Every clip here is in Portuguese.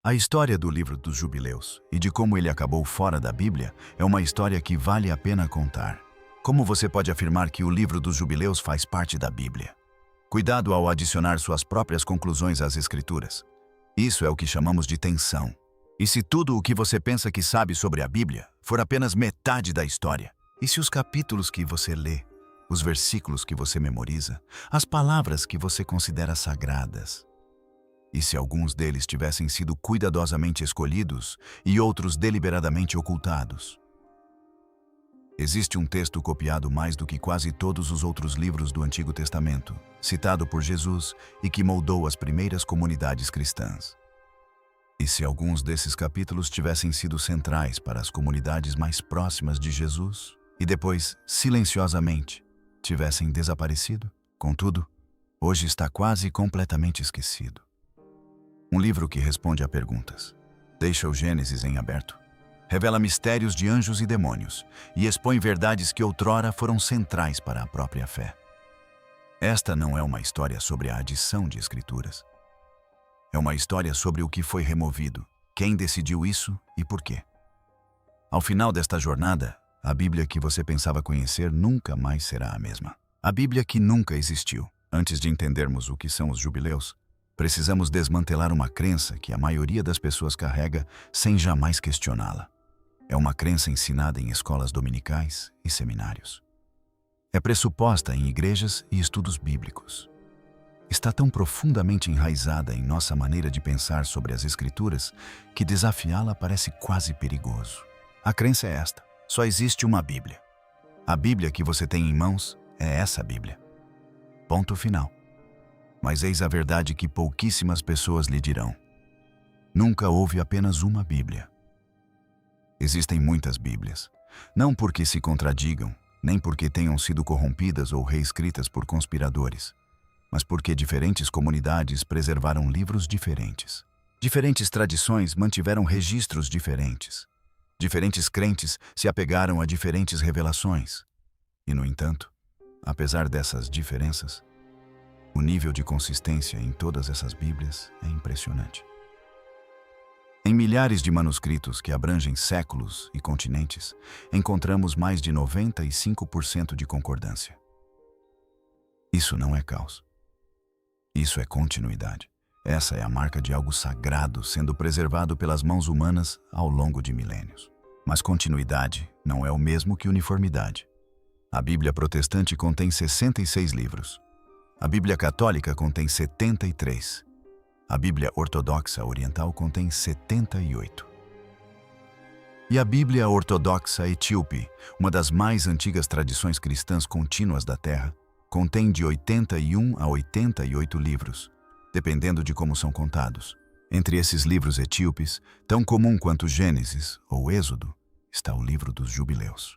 A história do livro dos Jubileus e de como ele acabou fora da Bíblia é uma história que vale a pena contar. Como você pode afirmar que o livro dos Jubileus faz parte da Bíblia? Cuidado ao adicionar suas próprias conclusões às Escrituras. Isso é o que chamamos de tensão. E se tudo o que você pensa que sabe sobre a Bíblia for apenas metade da história? E se os capítulos que você lê, os versículos que você memoriza, as palavras que você considera sagradas? E se alguns deles tivessem sido cuidadosamente escolhidos e outros deliberadamente ocultados? Existe um texto copiado mais do que quase todos os outros livros do Antigo Testamento, citado por Jesus e que moldou as primeiras comunidades cristãs. E se alguns desses capítulos tivessem sido centrais para as comunidades mais próximas de Jesus e depois, silenciosamente, tivessem desaparecido? Contudo, hoje está quase completamente esquecido. Um livro que responde a perguntas, deixa o Gênesis em aberto, revela mistérios de anjos e demônios e expõe verdades que outrora foram centrais para a própria fé. Esta não é uma história sobre a adição de escrituras. É uma história sobre o que foi removido, quem decidiu isso e por quê. Ao final desta jornada, a Bíblia que você pensava conhecer nunca mais será a mesma. A Bíblia que nunca existiu. Antes de entendermos o que são os jubileus, precisamos desmantelar uma crença que a maioria das pessoas carrega sem jamais questioná-la. É uma crença ensinada em escolas dominicais e seminários. É pressuposta em igrejas e estudos bíblicos. Está tão profundamente enraizada em nossa maneira de pensar sobre as Escrituras que desafiá-la parece quase perigoso. A crença é esta: só existe uma Bíblia. A Bíblia que você tem em mãos é essa Bíblia. Ponto final. Mas eis a verdade que pouquíssimas pessoas lhe dirão. Nunca houve apenas uma Bíblia. Existem muitas Bíblias, não porque se contradigam, nem porque tenham sido corrompidas ou reescritas por conspiradores, mas porque diferentes comunidades preservaram livros diferentes. Diferentes tradições mantiveram registros diferentes. Diferentes crentes se apegaram a diferentes revelações. E, no entanto, apesar dessas diferenças, o nível de consistência em todas essas Bíblias é impressionante. Em milhares de manuscritos que abrangem séculos e continentes, encontramos mais de 95% de concordância. Isso não é caos. Isso é continuidade. Essa é a marca de algo sagrado sendo preservado pelas mãos humanas ao longo de milênios. Mas continuidade não é o mesmo que uniformidade. A Bíblia protestante contém 66 livros. A Bíblia católica contém 73. A Bíblia ortodoxa oriental contém 78. E a Bíblia ortodoxa etíope, uma das mais antigas tradições cristãs contínuas da Terra, contém de 81 a 88 livros, dependendo de como são contados. Entre esses livros etíopes, tão comum quanto Gênesis ou Êxodo, está o livro dos Jubileus.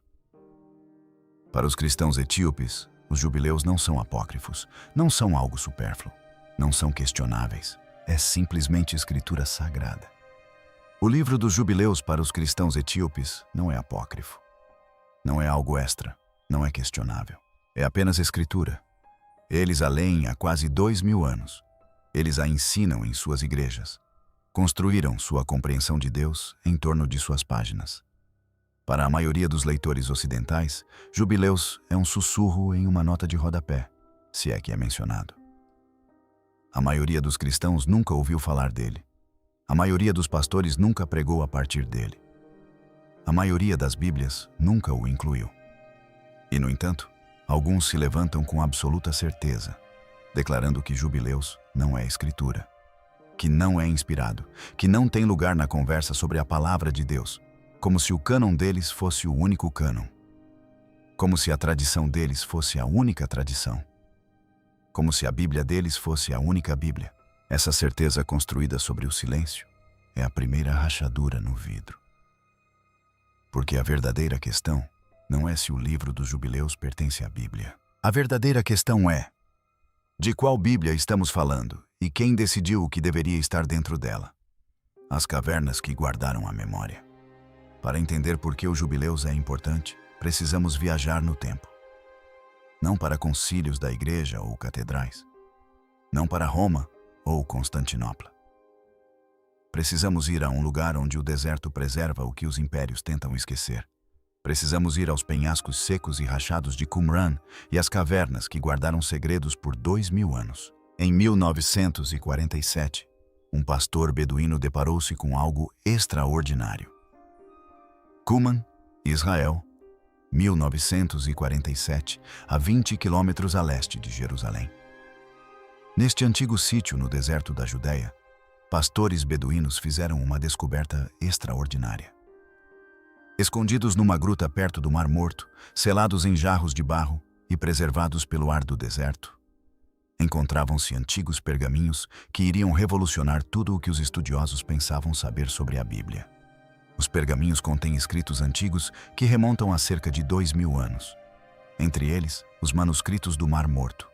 Para os cristãos etíopes, os jubileus não são apócrifos, não são algo supérfluo, não são questionáveis. É simplesmente escritura sagrada. O livro dos jubileus para os cristãos etíopes não é apócrifo. Não é algo extra, não é questionável. É apenas escritura. Eles a leem há quase 2000 anos. Eles a ensinam em suas igrejas. Construíram sua compreensão de Deus em torno de suas páginas. Para a maioria dos leitores ocidentais, Jubileus é um sussurro em uma nota de rodapé, se é que é mencionado. A maioria dos cristãos nunca ouviu falar dele. A maioria dos pastores nunca pregou a partir dele. A maioria das Bíblias nunca o incluiu. E, no entanto, alguns se levantam com absoluta certeza, declarando que Jubileus não é escritura, que não é inspirado, que não tem lugar na conversa sobre a palavra de Deus, como se o cânon deles fosse o único cânon. Como se a tradição deles fosse a única tradição. Como se a Bíblia deles fosse a única Bíblia. Essa certeza construída sobre o silêncio é a primeira rachadura no vidro. Porque a verdadeira questão não é se o livro dos Jubileus pertence à Bíblia. A verdadeira questão é: de qual Bíblia estamos falando e quem decidiu o que deveria estar dentro dela? As cavernas que guardaram a memória. Para entender por que o Jubileus é importante, precisamos viajar no tempo. Não para concílios da igreja ou catedrais. Não para Roma ou Constantinopla. Precisamos ir a um lugar onde o deserto preserva o que os impérios tentam esquecer. Precisamos ir aos penhascos secos e rachados de Qumran e às cavernas que guardaram segredos por 2000 anos. Em 1947, um pastor beduíno deparou-se com algo extraordinário. Qumran, Israel, 1947, a 20 quilômetros a leste de Jerusalém. Neste antigo sítio no deserto da Judéia, pastores beduínos fizeram uma descoberta extraordinária. Escondidos numa gruta perto do Mar Morto, selados em jarros de barro e preservados pelo ar do deserto, encontravam-se antigos pergaminhos que iriam revolucionar tudo o que os estudiosos pensavam saber sobre a Bíblia. Os pergaminhos contêm escritos antigos que remontam a cerca de 2000 anos. Entre eles, os manuscritos do Mar Morto,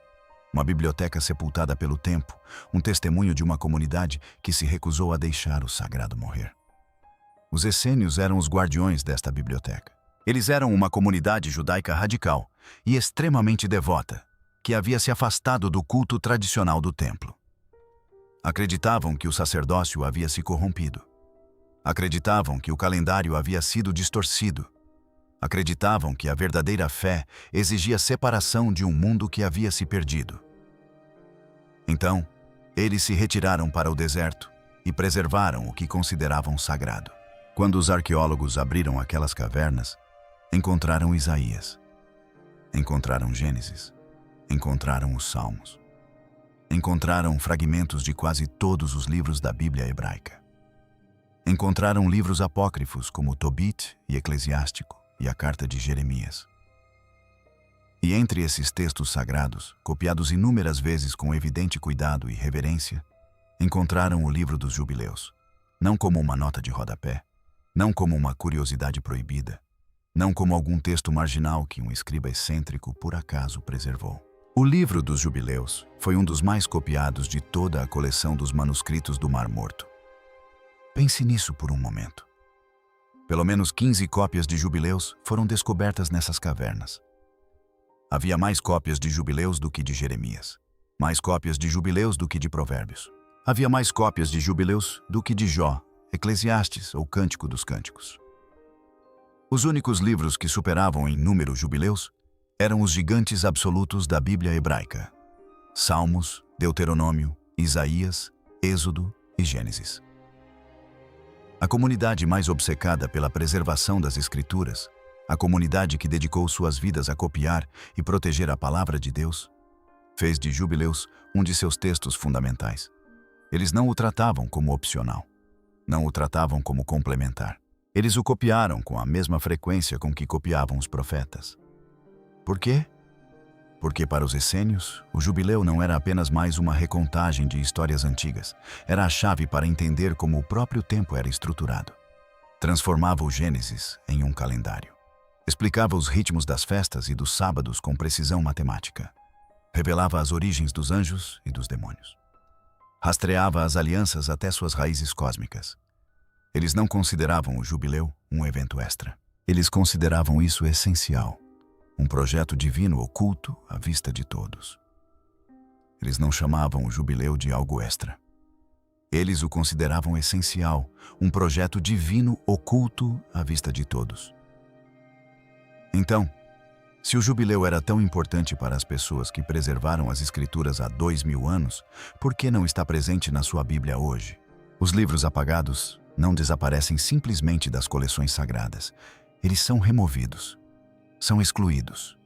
uma biblioteca sepultada pelo tempo, um testemunho de uma comunidade que se recusou a deixar o sagrado morrer. Os essênios eram os guardiões desta biblioteca. Eles eram uma comunidade judaica radical e extremamente devota, que havia se afastado do culto tradicional do templo. Acreditavam que o sacerdócio havia se corrompido. Acreditavam que o calendário havia sido distorcido. Acreditavam que a verdadeira fé exigia separação de um mundo que havia se perdido. Então, eles se retiraram para o deserto e preservaram o que consideravam sagrado. Quando os arqueólogos abriram aquelas cavernas, encontraram Isaías, encontraram Gênesis, encontraram os Salmos, encontraram fragmentos de quase todos os livros da Bíblia hebraica. Encontraram livros apócrifos como Tobit e Eclesiástico e a Carta de Jeremias. E entre esses textos sagrados, copiados inúmeras vezes com evidente cuidado e reverência, encontraram o livro dos Jubileus, não como uma nota de rodapé, não como uma curiosidade proibida, não como algum texto marginal que um escriba excêntrico por acaso preservou. O livro dos Jubileus foi um dos mais copiados de toda a coleção dos manuscritos do Mar Morto. Pense nisso por um momento. Pelo menos 15 cópias de Jubileus foram descobertas nessas cavernas. Havia mais cópias de Jubileus do que de Jeremias, mais cópias de Jubileus do que de Provérbios. Havia mais cópias de Jubileus do que de Jó, Eclesiastes ou Cântico dos Cânticos. Os únicos livros que superavam em número Jubileus eram os gigantes absolutos da Bíblia hebraica: Salmos, Deuteronômio, Isaías, Êxodo e Gênesis. A comunidade mais obcecada pela preservação das Escrituras, a comunidade que dedicou suas vidas a copiar e proteger a palavra de Deus, fez de Jubileus um de seus textos fundamentais. Eles não o tratavam como opcional, não o tratavam como complementar. Eles o copiaram com a mesma frequência com que copiavam os profetas. Por quê? Porque para os essênios, o jubileu não era apenas mais uma recontagem de histórias antigas, era a chave para entender como o próprio tempo era estruturado. Transformava o Gênesis em um calendário. Explicava os ritmos das festas e dos sábados com precisão matemática. Revelava as origens dos anjos e dos demônios. Rastreava as alianças até suas raízes cósmicas. Eles não consideravam o jubileu um evento extra. Eles consideravam isso essencial, um projeto divino oculto à vista de todos. Eles não chamavam o jubileu de algo extra. Eles o consideravam essencial, um projeto divino oculto à vista de todos. Então, se o jubileu era tão importante para as pessoas que preservaram as Escrituras há 2000 anos, por que não está presente na sua Bíblia hoje? Os livros apagados não desaparecem simplesmente das coleções sagradas. Eles são removidos, são excluídos.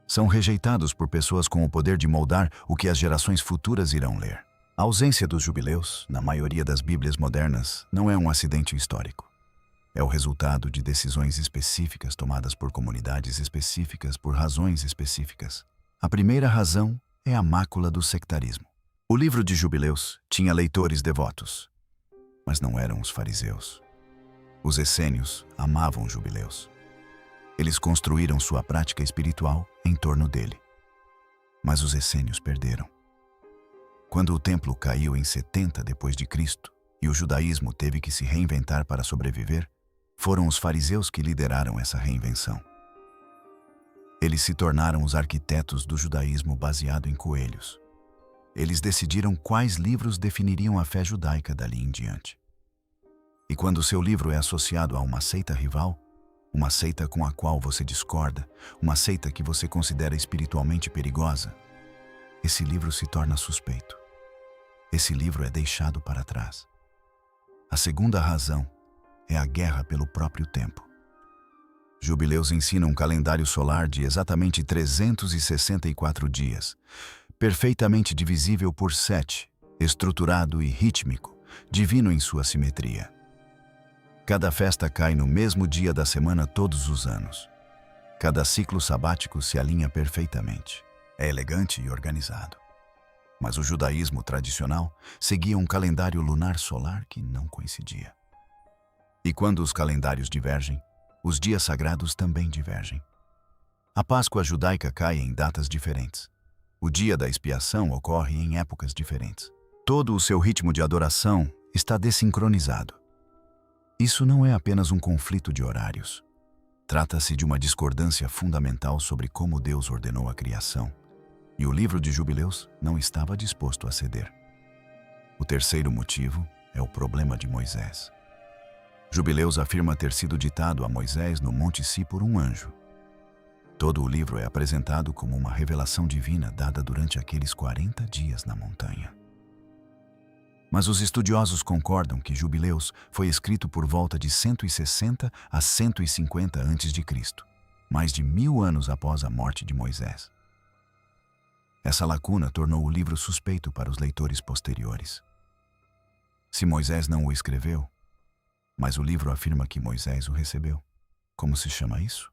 São rejeitados por pessoas com o poder de moldar o que as gerações futuras irão ler. A ausência dos jubileus, na maioria das Bíblias modernas, não é um acidente histórico. É o resultado de decisões específicas tomadas por comunidades específicas por razões específicas. A primeira razão é a mácula do sectarismo. O livro de Jubileus tinha leitores devotos, mas não eram os fariseus. Os essênios amavam os jubileus. Eles construíram sua prática espiritual em torno dele. Mas os essênios perderam. Quando o templo caiu em 70 depois de Cristo e o judaísmo teve que se reinventar para sobreviver, foram os fariseus que lideraram essa reinvenção. Eles se tornaram os arquitetos do judaísmo baseado em coelhos. Eles decidiram quais livros definiriam a fé judaica dali em diante. quando seu livro é associado a uma seita rival, uma seita com a qual você discorda, uma seita que você considera espiritualmente perigosa, esse livro se torna suspeito. Esse livro é deixado para trás. A segunda razão é a guerra pelo próprio tempo. Jubileus ensina um calendário solar de exatamente 364 dias, perfeitamente divisível por 7, estruturado e rítmico, divino em sua simetria. Cada festa cai no mesmo dia da semana todos os anos. Cada ciclo sabático se alinha perfeitamente. É elegante e organizado. Mas o judaísmo tradicional seguia um calendário lunar solar que não coincidia. E quando os calendários divergem, os dias sagrados também divergem. A Páscoa judaica cai em datas diferentes. O dia da expiação ocorre em épocas diferentes. Todo o seu ritmo de adoração está desincronizado. Isso não é apenas um conflito de horários. Trata-se de uma discordância fundamental sobre como Deus ordenou a criação. E o livro de Jubileus não estava disposto a ceder. O terceiro motivo é o problema de Moisés. Jubileus afirma ter sido ditado a Moisés no Monte Si por um anjo. Todo o livro é apresentado como uma revelação divina dada durante aqueles 40 dias na montanha. Mas os estudiosos concordam que Jubileus foi escrito por volta de 160 a 150 a.C., mais de 1000 anos após a morte de Moisés. Essa lacuna tornou o livro suspeito para os leitores posteriores. Se Moisés não o escreveu, mas o livro afirma que Moisés o recebeu. Como se chama isso?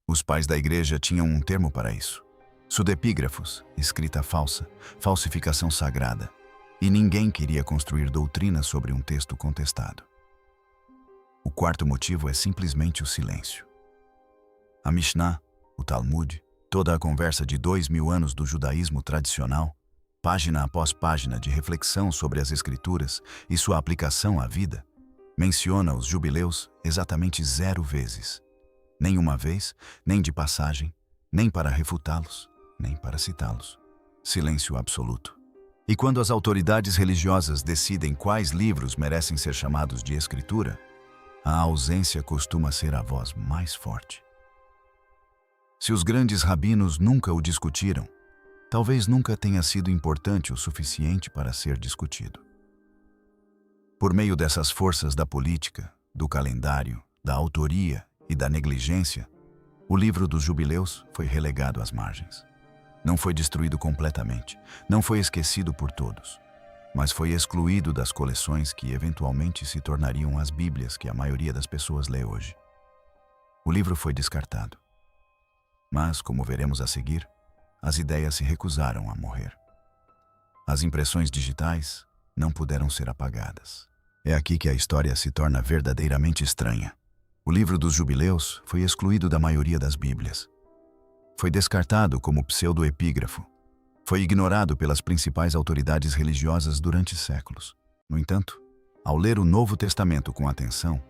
Os pais da igreja tinham um termo para isso: pseudepígrafos, escrita falsa, falsificação sagrada, e ninguém queria construir doutrina sobre um texto contestado. O quarto motivo é simplesmente o silêncio. A Mishnah, o Talmud, toda a conversa de 2000 anos do judaísmo tradicional, página após página de reflexão sobre as Escrituras e sua aplicação à vida, menciona os jubileus exatamente 0 vezes. Nem uma vez, nem de passagem, nem para refutá-los, nem para citá-los. Silêncio absoluto. E quando as autoridades religiosas decidem quais livros merecem ser chamados de Escritura, a ausência costuma ser a voz mais forte. Se os grandes rabinos nunca o discutiram, talvez nunca tenha sido importante o suficiente para ser discutido. Por meio dessas forças da política, do calendário, da autoria e da negligência, o livro dos Jubileus foi relegado às margens. Não foi destruído completamente, não foi esquecido por todos, mas foi excluído das coleções que eventualmente se tornariam as Bíblias que a maioria das pessoas lê hoje. O livro foi descartado. Mas, como veremos a seguir, as ideias se recusaram a morrer. As impressões digitais não puderam ser apagadas. É aqui que a história se torna verdadeiramente estranha. O livro dos Jubileus foi excluído da maioria das Bíblias. Foi descartado como pseudoepígrafo. Foi ignorado pelas principais autoridades religiosas durante séculos. No entanto, ao ler o Novo Testamento com atenção,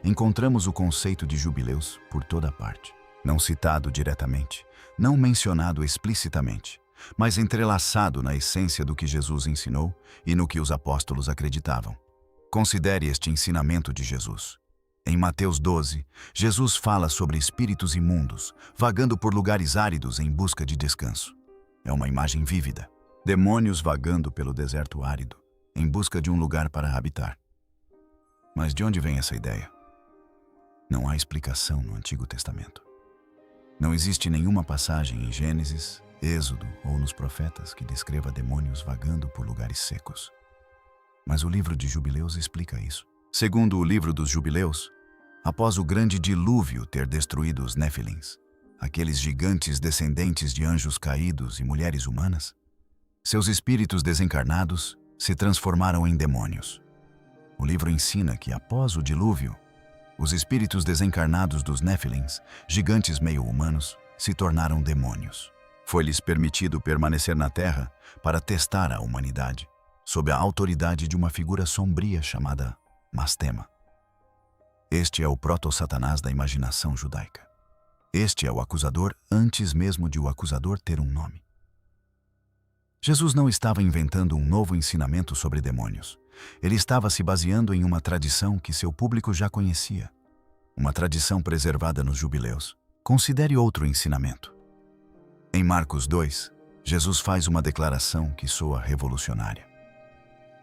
encontramos o conceito de jubileus por toda parte. Não citado diretamente, não mencionado explicitamente, mas entrelaçado na essência do que Jesus ensinou e no que os apóstolos acreditavam. Considere este ensinamento de Jesus. Em Mateus 12, Jesus fala sobre espíritos imundos, vagando por lugares áridos em busca de descanso. É uma imagem vívida. Demônios vagando pelo deserto árido, em busca de um lugar para habitar. Mas de onde vem essa ideia? Não há explicação no Antigo Testamento. Não existe nenhuma passagem em Gênesis, Êxodo ou nos profetas que descreva demônios vagando por lugares secos. Mas o livro de Jubileus explica isso. Segundo o livro dos Jubileus, após o grande dilúvio ter destruído os Néfilins, aqueles gigantes descendentes de anjos caídos e mulheres humanas, seus espíritos desencarnados se transformaram em demônios. O livro ensina que após o dilúvio, os espíritos desencarnados dos Néfilins, gigantes meio-humanos, se tornaram demônios. Foi-lhes permitido permanecer na Terra para testar a humanidade, sob a autoridade de uma figura sombria chamada Mastema. Este é o proto-satanás da imaginação judaica. Este é o acusador antes mesmo de o acusador ter um nome. Jesus não estava inventando um novo ensinamento sobre demônios. Ele estava se baseando em uma tradição que seu público já conhecia. Uma tradição preservada nos jubileus. Considere outro ensinamento. Em Marcos 2, Jesus faz uma declaração que soa revolucionária.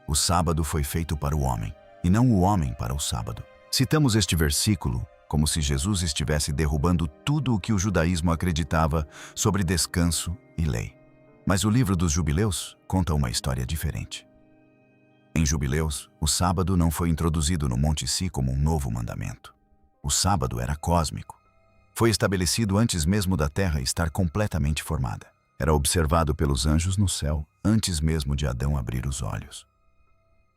O sábado foi feito para o homem, e não o homem para o sábado. Citamos este versículo como se Jesus estivesse derrubando tudo o que o judaísmo acreditava sobre descanso e lei. Mas o livro dos Jubileus conta uma história diferente. Em Jubileus, o sábado não foi introduzido no Monte Si como um novo mandamento. O sábado era cósmico. Foi estabelecido antes mesmo da terra estar completamente formada. Era observado pelos anjos no céu antes mesmo de Adão abrir os olhos.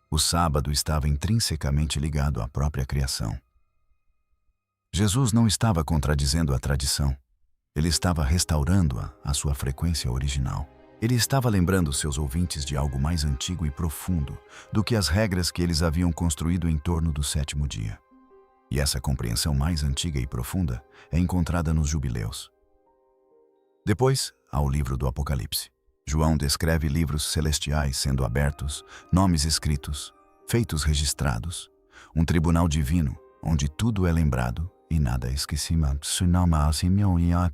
O sábado estava intrinsecamente ligado à própria criação. Jesus não estava contradizendo a tradição. Ele estava restaurando-a à sua frequência original. Ele estava lembrando seus ouvintes de algo mais antigo e profundo do que as regras que eles haviam construído em torno do sétimo dia. E essa compreensão mais antiga e profunda é encontrada nos Jubileus. Depois, há o livro do Apocalipse. João descreve livros celestiais sendo abertos, nomes escritos, feitos registrados, um tribunal divino onde tudo é lembrado e nada é esquecido.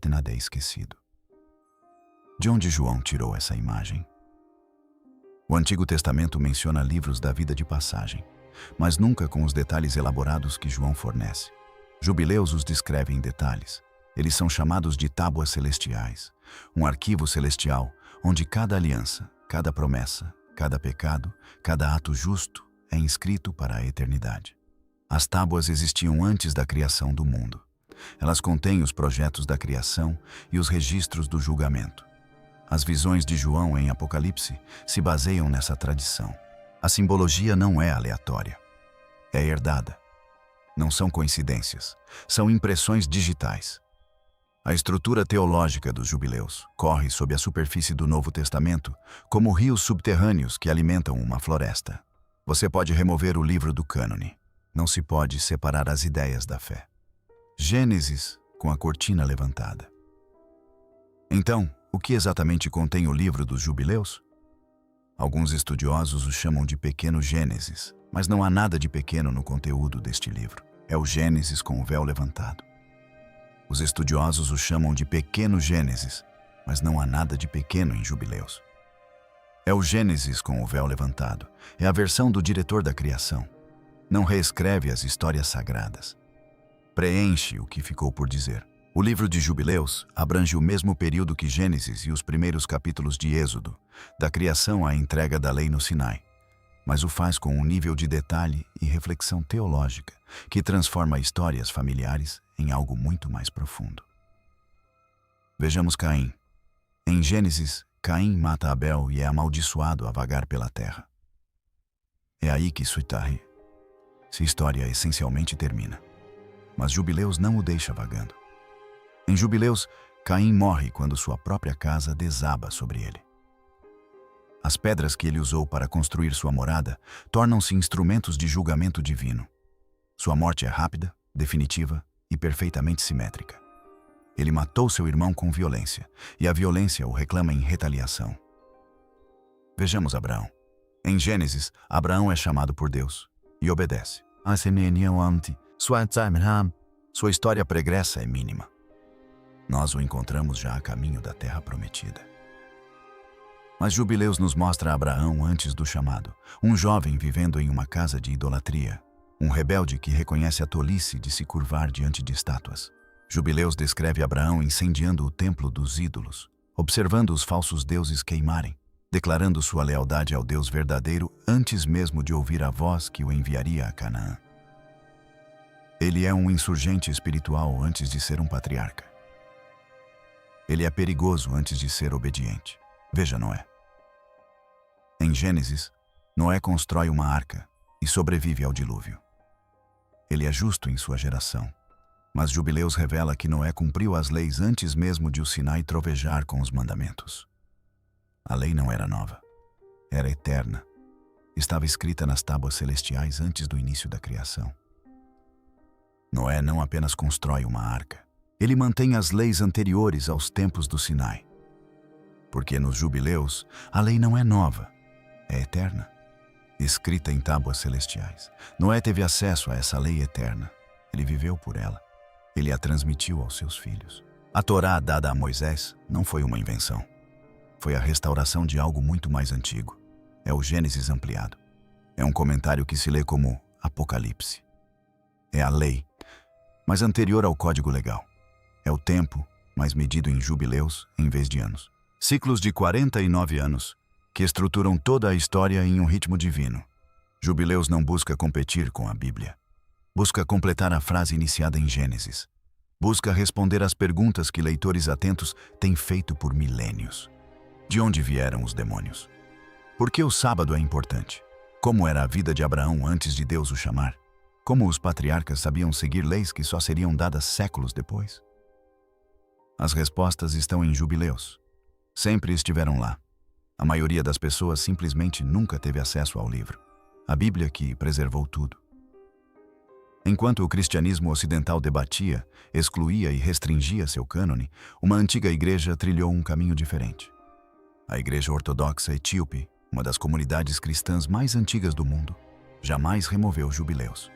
Nada é esquecido. De onde João tirou essa imagem? O Antigo Testamento menciona livros da vida de passagem, mas nunca com os detalhes elaborados que João fornece. Jubileus os descreve em detalhes. Eles são chamados de tábuas celestiais, um arquivo celestial onde cada aliança, cada promessa, cada pecado, cada ato justo é inscrito para a eternidade. As tábuas existiam antes da criação do mundo. Elas contêm os projetos da criação e os registros do julgamento. As visões de João em Apocalipse se baseiam nessa tradição. A simbologia não é aleatória. É herdada. Não são coincidências, são impressões digitais. A estrutura teológica dos Jubileus corre sob a superfície do Novo Testamento como rios subterrâneos que alimentam uma floresta. Você pode remover o livro do cânone. Não se pode separar as ideias da fé. Gênesis com a cortina levantada. Então, o que exatamente contém o livro dos Jubileus? Alguns estudiosos o chamam de Pequeno Gênesis, mas não há nada de pequeno no conteúdo deste livro. É o Gênesis com o véu levantado. Os estudiosos o chamam de Pequeno Gênesis, mas não há nada de pequeno em Jubileus. É o Gênesis com o véu levantado. É a versão do diretor da criação. Não reescreve as histórias sagradas. Preenche o que ficou por dizer. O livro de Jubileus abrange o mesmo período que Gênesis e os primeiros capítulos de Êxodo, da criação à entrega da lei no Sinai, mas o faz com um nível de detalhe e reflexão teológica que transforma histórias familiares em algo muito mais profundo. Vejamos Caim. Em Gênesis, Caim mata Abel e é amaldiçoado a vagar pela terra. É aí que sua história essencialmente termina. Mas Jubileus não o deixa vagando. Em Jubileus, Caim morre quando sua própria casa desaba sobre ele. As pedras que ele usou para construir sua morada tornam-se instrumentos de julgamento divino. Sua morte é rápida, definitiva e perfeitamente simétrica. Ele matou seu irmão com violência, e a violência o reclama em retaliação. Vejamos Abraão. Em Gênesis, Abraão é chamado por Deus e obedece. Sua história pregressa é mínima. Nós o encontramos já a caminho da terra prometida. Mas Jubileus nos mostra Abraão antes do chamado, um jovem vivendo em uma casa de idolatria, um rebelde que reconhece a tolice de se curvar diante de estátuas. Jubileus descreve Abraão incendiando o templo dos ídolos, observando os falsos deuses queimarem, declarando sua lealdade ao Deus verdadeiro antes mesmo de ouvir a voz que o enviaria a Canaã. Ele é um insurgente espiritual antes de ser um patriarca. Ele é perigoso antes de ser obediente. Veja Noé. Em Gênesis, Noé constrói uma arca e sobrevive ao dilúvio. Ele é justo em sua geração, mas Jubileus revela que Noé cumpriu as leis antes mesmo de o Sinai trovejar com os mandamentos. A lei não era nova, era eterna. Estava escrita nas tábuas celestiais antes do início da criação. Noé não apenas constrói uma arca, ele mantém as leis anteriores aos tempos do Sinai. Porque nos Jubileus, a lei não é nova, é eterna. escrita em tábuas celestiais. Noé teve acesso a essa lei eterna. Ele viveu por ela. Ele a transmitiu aos seus filhos. A Torá dada a Moisés não foi uma invenção. Foi a restauração de algo muito mais antigo. É o Gênesis ampliado. É um comentário que se lê como Apocalipse. É a lei, mas anterior ao código legal. É o tempo, mas medido em jubileus em vez de anos. Ciclos de 49 anos, que estruturam toda a história em um ritmo divino. Jubileus não busca competir com a Bíblia. Busca completar a frase iniciada em Gênesis. Busca responder às perguntas que leitores atentos têm feito por milênios. De onde vieram os demônios? Por que o sábado é importante? Como era a vida de Abraão antes de Deus o chamar? Como os patriarcas sabiam seguir leis que só seriam dadas séculos depois? As respostas estão em Jubileus. Sempre estiveram lá. A maioria das pessoas simplesmente nunca teve acesso ao livro. A Bíblia que preservou tudo. Enquanto o cristianismo ocidental debatia, excluía e restringia seu cânone, uma antiga igreja trilhou um caminho diferente. A Igreja Ortodoxa Etíope, uma das comunidades cristãs mais antigas do mundo, jamais removeu Jubileus.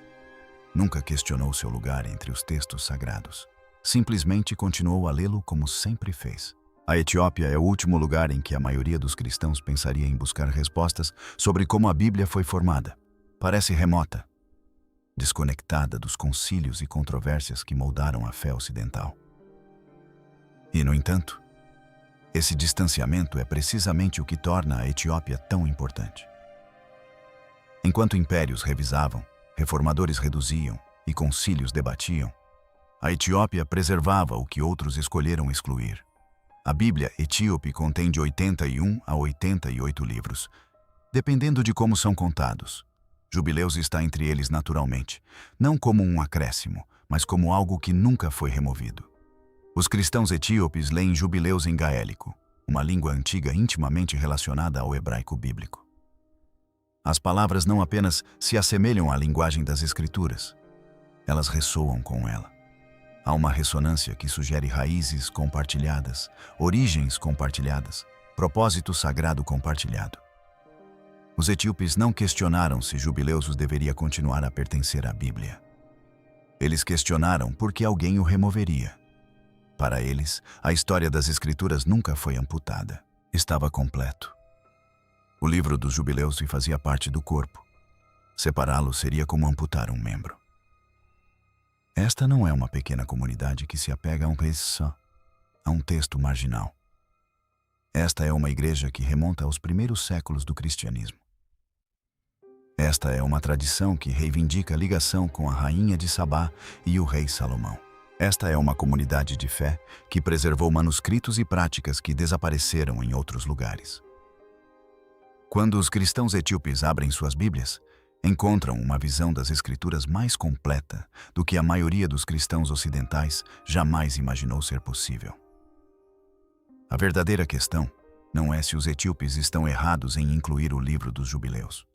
Nunca questionou seu lugar entre os textos sagrados. Simplesmente continuou a lê-lo como sempre fez. A Etiópia é o último lugar em que a maioria dos cristãos pensaria em buscar respostas sobre como a Bíblia foi formada. Parece remota, desconectada dos concílios e controvérsias que moldaram a fé ocidental. E, no entanto, esse distanciamento é precisamente o que torna a Etiópia tão importante. Enquanto impérios revisavam, reformadores reduziam e concílios debatiam, a Etiópia preservava o que outros escolheram excluir. A Bíblia etíope contém de 81 a 88 livros, dependendo de como são contados. Jubileus está entre eles naturalmente, não como um acréscimo, mas como algo que nunca foi removido. Os cristãos etíopes leem Jubileus em gaélico, uma língua antiga intimamente relacionada ao hebraico bíblico. As palavras não apenas se assemelham à linguagem das Escrituras, elas ressoam com ela. Há uma ressonância que sugere raízes compartilhadas, origens compartilhadas, propósito sagrado compartilhado. Os etíopes não questionaram se Jubileus deveria continuar a pertencer à Bíblia. Eles questionaram por que alguém o removeria. Para eles, a história das Escrituras nunca foi amputada. Estava completo. O livro dos Jubileus fazia parte do corpo. Separá-lo seria como amputar um membro. Esta não é uma pequena comunidade que se apega a um texto marginal. Esta é uma igreja que remonta aos primeiros séculos do cristianismo. Esta é uma tradição que reivindica a ligação com a rainha de Sabá e o rei Salomão. Esta é uma comunidade de fé que preservou manuscritos e práticas que desapareceram em outros lugares. Quando os cristãos etíopes abrem suas Bíblias, encontram uma visão das Escrituras mais completa do que a maioria dos cristãos ocidentais jamais imaginou ser possível. A verdadeira questão não é se os etíopes estão errados em incluir o livro dos Jubileus.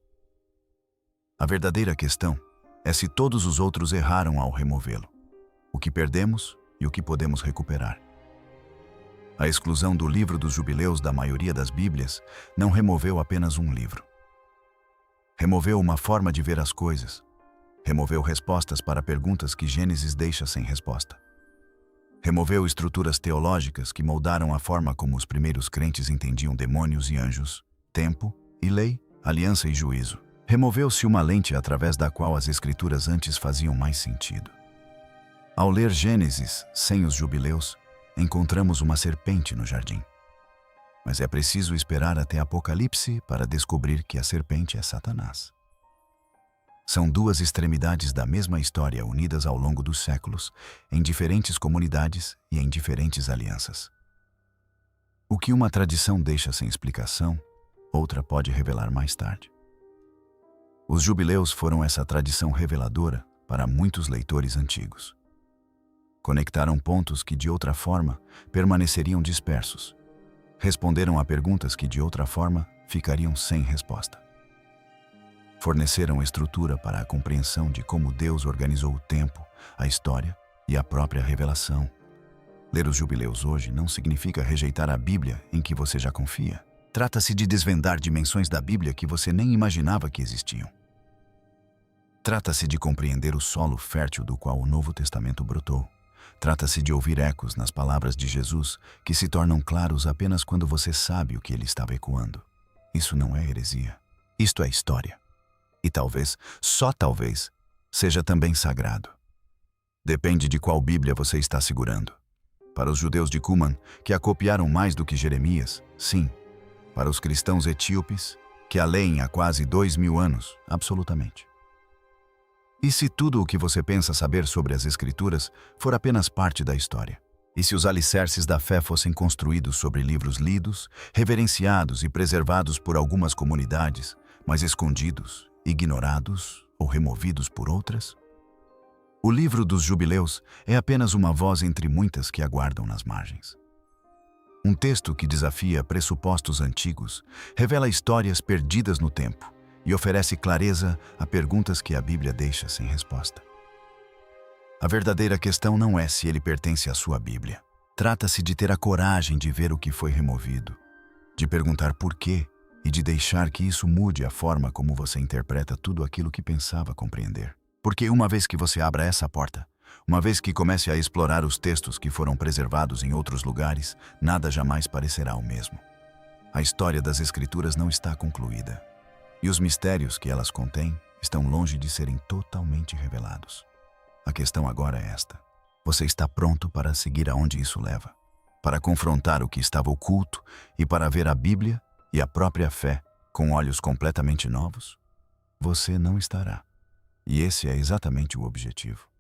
A verdadeira questão é se todos os outros erraram ao removê-lo, o que perdemos e o que podemos recuperar. A exclusão do livro dos Jubileus da maioria das Bíblias não removeu apenas um livro. Removeu uma forma de ver as coisas. Removeu respostas para perguntas que Gênesis deixa sem resposta. Removeu estruturas teológicas que moldaram a forma como os primeiros crentes entendiam demônios e anjos, tempo e lei, aliança e juízo. Removeu-se uma lente através da qual as Escrituras antes faziam mais sentido. Ao ler Gênesis sem os Jubileus, encontramos uma serpente no jardim. Mas é preciso esperar até Apocalipse para descobrir que a serpente é Satanás. São duas extremidades da mesma história unidas ao longo dos séculos, em diferentes comunidades e em diferentes alianças. O que uma tradição deixa sem explicação, outra pode revelar mais tarde. Os Jubileus foram essa tradição reveladora para muitos leitores antigos. Conectaram pontos que, de outra forma, permaneceriam dispersos. Responderam a perguntas que, de outra forma, ficariam sem resposta. Forneceram estrutura para a compreensão de como Deus organizou o tempo, a história e a própria revelação. Ler os Jubileus hoje não significa rejeitar a Bíblia em que você já confia. Trata-se de desvendar dimensões da Bíblia que você nem imaginava que existiam. Trata-se de compreender o solo fértil do qual o Novo Testamento brotou. Trata-se de ouvir ecos nas palavras de Jesus que se tornam claros apenas quando você sabe o que ele estava ecoando. Isso não é heresia. Isto é história. E talvez, só talvez, seja também sagrado. Depende de qual Bíblia você está segurando. Para os judeus de Qumran, que a copiaram mais do que Jeremias, sim. Para os cristãos etíopes, que a leem há quase 2000 anos, absolutamente. E se tudo o que você pensa saber sobre as Escrituras for apenas parte da história? E se os alicerces da fé fossem construídos sobre livros lidos, reverenciados e preservados por algumas comunidades, mas escondidos, ignorados ou removidos por outras? O livro dos Jubileus é apenas uma voz entre muitas que aguardam nas margens. Um texto que desafia pressupostos antigos, revela histórias perdidas no tempo e oferece clareza a perguntas que a Bíblia deixa sem resposta. A verdadeira questão não é se ele pertence à sua Bíblia. Trata-se de ter a coragem de ver o que foi removido, de perguntar por quê e de deixar que isso mude a forma como você interpreta tudo aquilo que pensava compreender. Porque uma vez que você abra essa porta, uma vez que comece a explorar os textos que foram preservados em outros lugares, nada jamais parecerá o mesmo. A história das Escrituras não está concluída. E os mistérios que elas contêm estão longe de serem totalmente revelados. A questão agora é esta. Você está pronto para seguir aonde isso leva? Para confrontar o que estava oculto e para ver a Bíblia e a própria fé com olhos completamente novos? Você não estará. E esse é exatamente o objetivo.